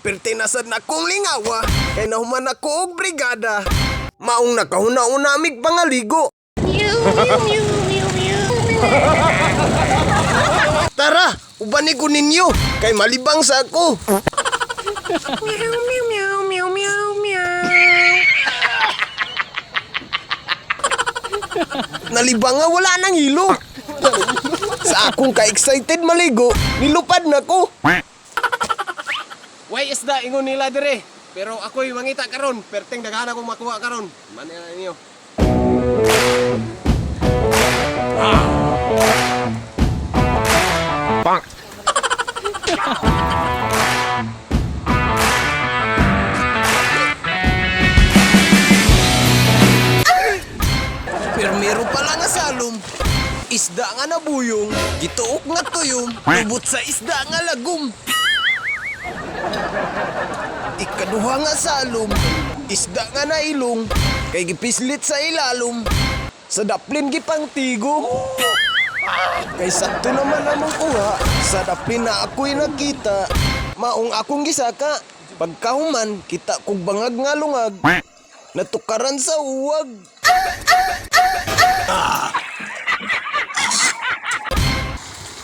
Pertinasad na kong lingawa, kay nahuman ako og brigada. Maong nakahuna-unamig pangaligo. Tara, ubani ko ninyo, kay malibang sa ako. Nalibang nga wala nang hilo. Sa akong ka-excited maligo, nilupad na ko. Way isda ingon nila dire. Pero ako'y mangita karon, perteng daghan akong makuha karon. Manila ninyo. Bang. Permero pala nga salom. Isda nga nabuyong, gituok nga tuyong, tubot sa isda nga lagom. Ikaduha nga salom, isda nga nailong, kay gipislit sa ilalom. Sa daplin gipang tigom. Kay sakto naman among kuha, sa daplin na ako'y nakita. Maong akong gisaka, pagkahuman, kita kong bangag nga lungag. Natukaran sa uwag.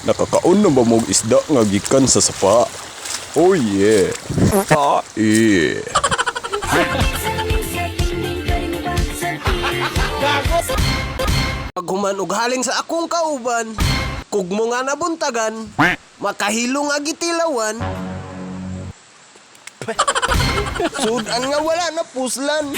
Nakakaon na ba mong isda nga gikan sa sapa? Oh yeah. Yeah. Paghuman og haling sa akong kauban, kugmo nga nabuntagan, makahilo nga gitilawan. Sudan nga wala na puslan.